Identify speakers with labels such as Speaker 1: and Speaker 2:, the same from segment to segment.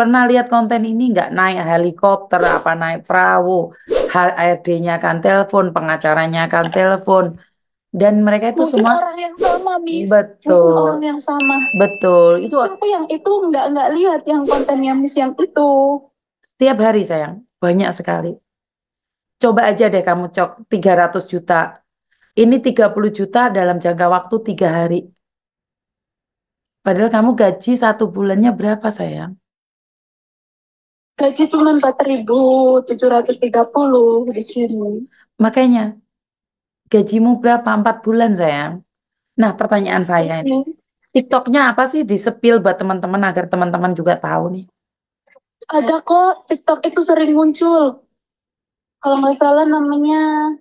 Speaker 1: Pernah lihat konten ini nggak? Naik helikopter, apa naik perahu, HRD-nya kan telepon, pengacaranya kan telepon, dan mereka itu
Speaker 2: Mungkin
Speaker 1: semua
Speaker 2: orang yang sama, Miss. Mungkin orang
Speaker 1: betul,
Speaker 2: yang sama.
Speaker 1: betul. Itu
Speaker 2: Tapi aku yang itu nggak lihat yang kontennya Miss yang itu.
Speaker 1: tiap hari sayang, banyak sekali. Coba aja deh kamu cok 300 juta. Ini 30 juta dalam jangka waktu 3 hari. Padahal kamu gaji 1 bulannya berapa sayang?
Speaker 2: Gaji cuma 4.730 di sini.
Speaker 1: Makanya gajimu berapa? 4 bulan sayang. Nah pertanyaan saya ini.
Speaker 2: Ini
Speaker 1: TikToknya apa sih di-spill buat teman-teman agar teman-teman juga tahu nih.
Speaker 2: ada kok TikTok itu sering muncul. Kalau nggak salah namanya,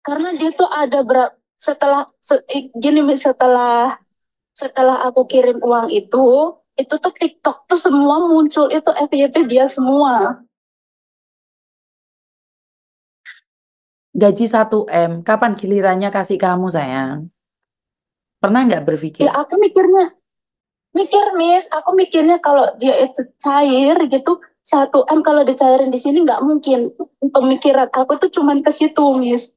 Speaker 2: karena dia tuh ada berapa gini Miss, setelah aku kirim uang itu tuh TikTok tuh semua muncul itu FYP dia semua.
Speaker 1: Gaji 1 M, kapan gilirannya kasih kamu sayang? Pernah nggak berpikir?
Speaker 2: Ya aku mikir Miss, aku mikirnya kalau dia itu cair gitu 1 M kalau dicairin di sini nggak mungkin. Pemikiran aku tuh cuman ke situ Miss.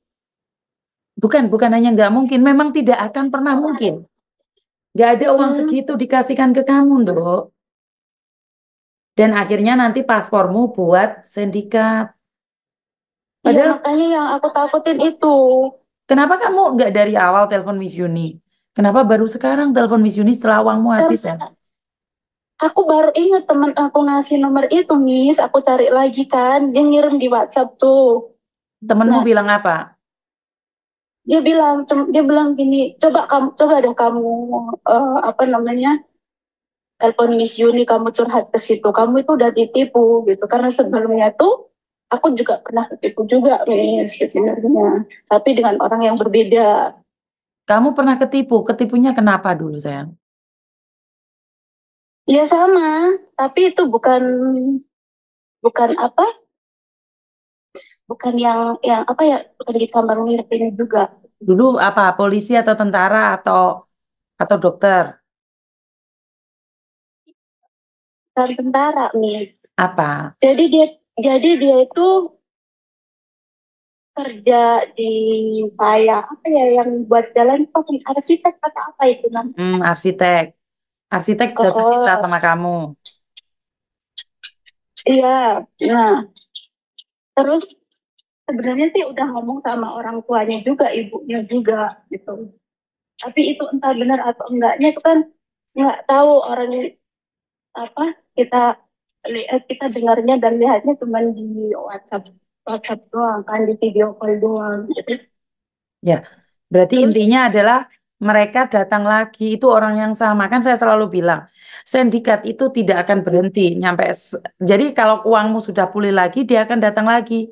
Speaker 1: Bukan, bukan hanya nggak mungkin, memang tidak akan pernah mungkin. Nggak ada uang
Speaker 2: Hmm.
Speaker 1: segitu dikasihkan ke kamu, Dok. Dan akhirnya nanti paspormu buat sindikat.
Speaker 2: Iya
Speaker 1: Padahal
Speaker 2: makanya yang aku takutin itu.
Speaker 1: kenapa kamu nggak dari awal telepon Miss Yuni? Kenapa baru sekarang telepon Miss Yuni setelah uangmu habis ya?
Speaker 2: Karena aku baru ingat teman aku ngasih nomor itu, Miss. Aku cari lagi kan, dia ngirim di WhatsApp tuh.
Speaker 1: Temenmu
Speaker 2: Nah,
Speaker 1: bilang apa?
Speaker 2: dia bilang gini, coba deh kamu apa namanya, telepon Miss Yuni, kamu curhat ke situ. Kamu itu udah ditipu gitu. Karena sebelumnya tuh aku juga pernah ketipu juga, Miss, sebenarnya. Tapi dengan orang yang berbeda.
Speaker 1: Kamu pernah ketipu? Ketipunya kenapa dulu sayang?
Speaker 2: Ya sama, tapi itu bukan bukan apa? Bukan yang apa ya? Bukan di tambang mirip ini juga.
Speaker 1: Dulu apa? Polisi atau tentara atau dokter?
Speaker 2: Bukan tentara nih.
Speaker 1: Apa?
Speaker 2: Jadi dia itu kerja di kayak apa ya yang buat jalan itu kan arsitek atau apa itu namanya.
Speaker 1: Arsitek. Arsitek
Speaker 2: Oh,
Speaker 1: jatuh cinta
Speaker 2: oh,
Speaker 1: sama kamu.
Speaker 2: iya. Nah, terus sebenarnya sih udah ngomong sama orang tuanya juga, ibunya juga gitu. Tapi itu entah benar atau enggaknya itu kan nggak tahu orang apa kita lihat kita dengarnya dan lihatnya cuma di WhatsApp WhatsApp doang kan di video call doang gitu.
Speaker 1: Ya, berarti
Speaker 2: Terus
Speaker 1: intinya adalah mereka datang lagi, itu orang yang sama. Kan saya selalu bilang, sindikat itu tidak akan berhenti jadi kalau uangmu sudah pulih lagi, dia akan datang lagi.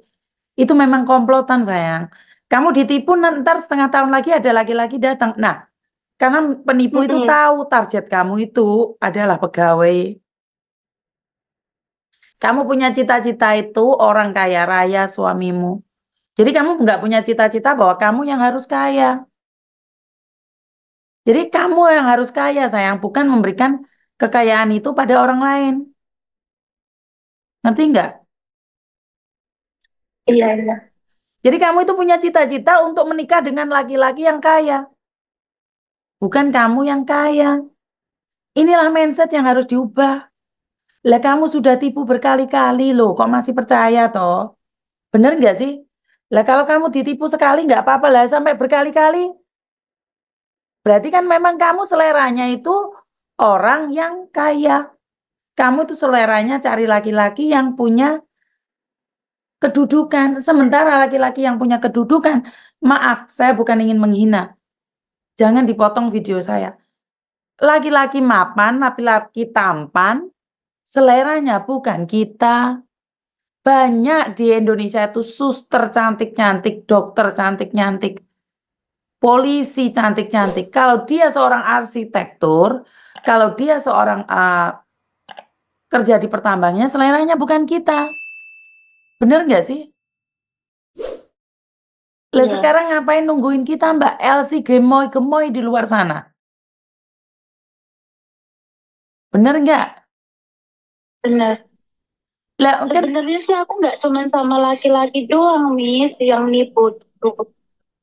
Speaker 1: Itu memang komplotan, sayang. Kamu ditipu, ntar setengah tahun lagi ada lagi-lagi datang. Nah, karena penipu itu
Speaker 2: mm-mm.
Speaker 1: tahu target kamu itu adalah pegawai. Kamu punya cita-cita itu orang kaya raya suamimu. Jadi kamu nggak punya cita-cita bahwa kamu yang harus kaya. Jadi kamu yang harus kaya sayang, bukan memberikan kekayaan itu pada orang lain. Ngerti nggak?
Speaker 2: Iya iya.
Speaker 1: Jadi kamu itu punya cita-cita untuk menikah dengan laki-laki yang kaya, bukan kamu yang kaya. Inilah mindset yang harus diubah. Lah kamu sudah tipu berkali-kali loh, kok masih percaya toh? Bener nggak sih? Lah kalau kamu ditipu sekali nggak apa-apa lah, sampai berkali-kali. Berarti kan memang kamu seleranya itu orang yang kaya. Kamu itu seleranya cari laki-laki yang punya kedudukan. Sementara laki-laki yang punya kedudukan, maaf, saya bukan ingin menghina. Jangan dipotong video saya. Laki-laki mapan, laki-laki tampan, seleranya bukan kita. Banyak di Indonesia itu suster cantik-cantik, dokter cantik-cantik, polisi cantik-cantik. Kalau dia seorang arsitektur, kalau dia seorang kerja di pertambangannya, seleranya bukan kita. Bener nggak sih? Lah
Speaker 2: Iya.
Speaker 1: sekarang ngapain nungguin kita Mbak Elsie gemoy-gemoy di luar sana? Bener nggak?
Speaker 2: Benar.
Speaker 1: Lah kan
Speaker 2: Sebenarnya sih aku nggak cuman sama laki-laki doang, Miss, yang nipu tuh.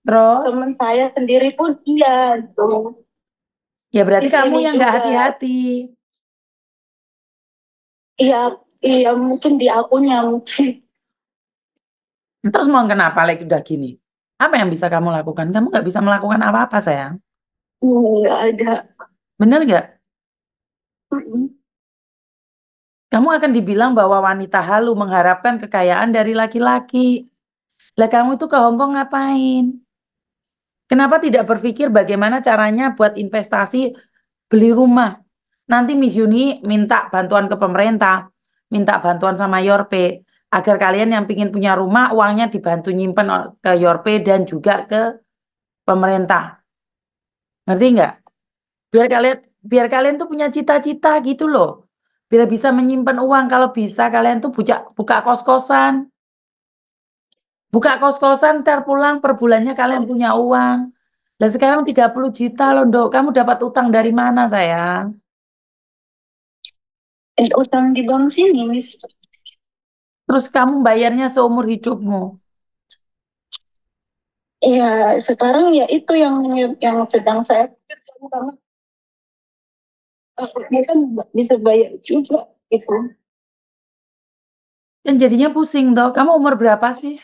Speaker 1: terus
Speaker 2: Teman saya sendiri pun iya tuh.
Speaker 1: ya berarti
Speaker 2: Di
Speaker 1: kamu
Speaker 2: sini
Speaker 1: yang nggak
Speaker 2: juga.
Speaker 1: hati-hati.
Speaker 2: Iya, iya mungkin di akunya mungkin.
Speaker 1: Terus mau kenapa lagi udah gini? Apa yang bisa kamu lakukan? Kamu nggak bisa melakukan apa-apa sayang.
Speaker 2: Nggak ada.
Speaker 1: Bener nggak?
Speaker 2: Mm-mm.
Speaker 1: Kamu akan dibilang bahwa wanita halu mengharapkan kekayaan dari laki-laki. Lah kamu itu ke Hong Kong ngapain? Kenapa tidak berpikir bagaimana caranya buat investasi beli rumah? Nanti Miss Yuni minta bantuan ke pemerintah, minta bantuan sama Yorpe, agar kalian yang pingin punya rumah, uangnya dibantu nyimpen ke Yorpe dan juga ke pemerintah. Ngerti nggak? Biar kalian tuh punya cita-cita gitu loh. Biar bisa menyimpan uang. Kalau bisa kalian tuh buka kos-kosan. Buka kos-kosan, ntar pulang per bulannya kalian punya uang. Lah sekarang 30 juta loh, Dok. Kamu dapat utang dari mana, sayang?
Speaker 2: Utang di bank sini, Miss.
Speaker 1: Terus kamu bayarnya seumur hidupmu.
Speaker 2: Iya, sekarang ya itu yang sedang saya pikirkan karena takutnya kan nggak bisa bayar juga gitu.
Speaker 1: Kan jadinya pusing, Dok. Kamu umur berapa sih?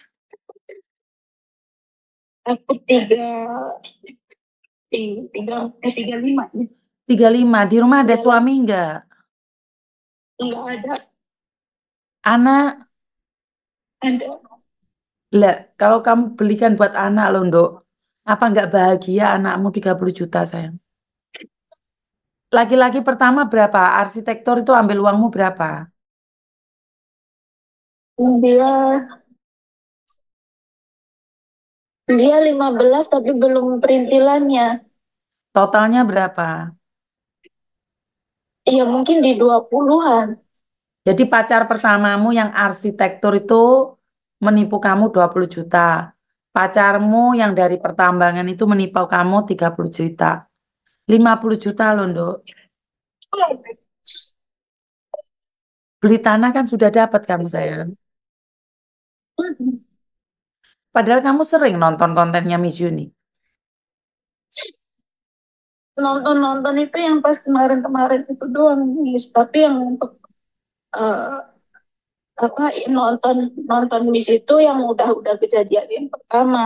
Speaker 2: Aku tiga lima.
Speaker 1: 35. Di rumah ada suami nggak?
Speaker 2: Nggak ada.
Speaker 1: Anak?
Speaker 2: Ada.
Speaker 1: Lah, kalau kamu belikan buat anak loh, Dok. Apa nggak bahagia anakmu 30 juta, sayang? Laki-laki pertama berapa? Arsitektur itu ambil uangmu berapa?
Speaker 2: Dia dia 15 tapi belum perintilannya.
Speaker 1: Totalnya berapa?
Speaker 2: Iya mungkin di 20-an.
Speaker 1: Jadi pacar pertamamu yang arsitektur itu menipu kamu 20 juta. Pacarmu yang dari pertambangan itu menipu kamu 30 juta. 50 juta loh, Nduk. Beli tanah kan sudah dapat kamu, sayang. Padahal kamu sering nonton kontennya Miss Yuni.
Speaker 2: Nonton-nonton itu yang pas kemarin-kemarin itu doang, Miss. Tapi yang untuk eh, apa nonton nonton Miss itu yang udah kejadian yang pertama.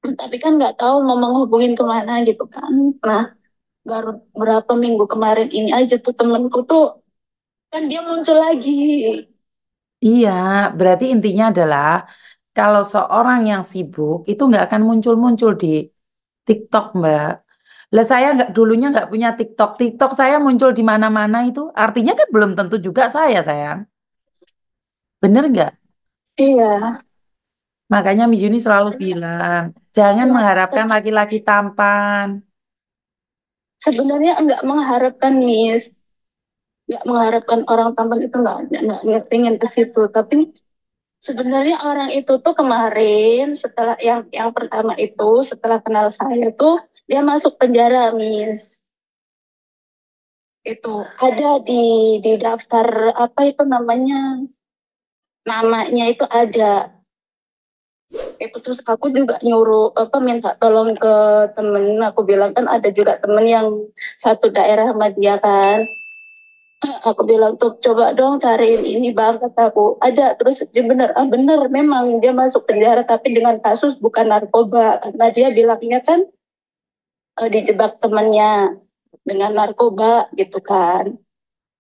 Speaker 2: Tapi kan nggak tahu mau menghubungin kemana gitu kan. Nah, baru berapa minggu kemarin ini aja tuh temenku tuh kan dia muncul lagi.
Speaker 1: Iya, berarti intinya adalah kalau seorang yang sibuk itu nggak akan muncul-muncul di TikTok, Mbak. Lah saya nggak dulunya nggak punya TikTok. TikTok saya muncul di mana-mana itu artinya kan belum tentu juga saya, sayang. Bener nggak?
Speaker 2: Iya.
Speaker 1: Makanya Miss Yuni selalu bilang, jangan mengharapkan laki-laki tampan.
Speaker 2: Sebenarnya enggak mengharapkan Miss, nggak mengharapkan orang tampan itu nggak pengen ke situ. Tapi sebenarnya orang itu tuh kemarin setelah yang pertama itu setelah kenal saya tuh dia masuk penjara, Miss. Itu ada di daftar apa itu namanya itu ada. Itu terus aku juga nyuruh apa minta tolong ke temen, aku bilang kan ada juga temen yang satu daerah sama dia kan. Aku bilang tuh coba dong cariin ini bang, kataku ada. Terus dia bener memang dia masuk penjara tapi dengan kasus bukan narkoba karena dia bilangnya kan dijebak temennya dengan narkoba gitu kan.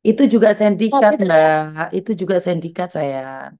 Speaker 1: Itu juga sindikat,
Speaker 2: Tapi
Speaker 1: Mbak. Itu juga sindikat, saya.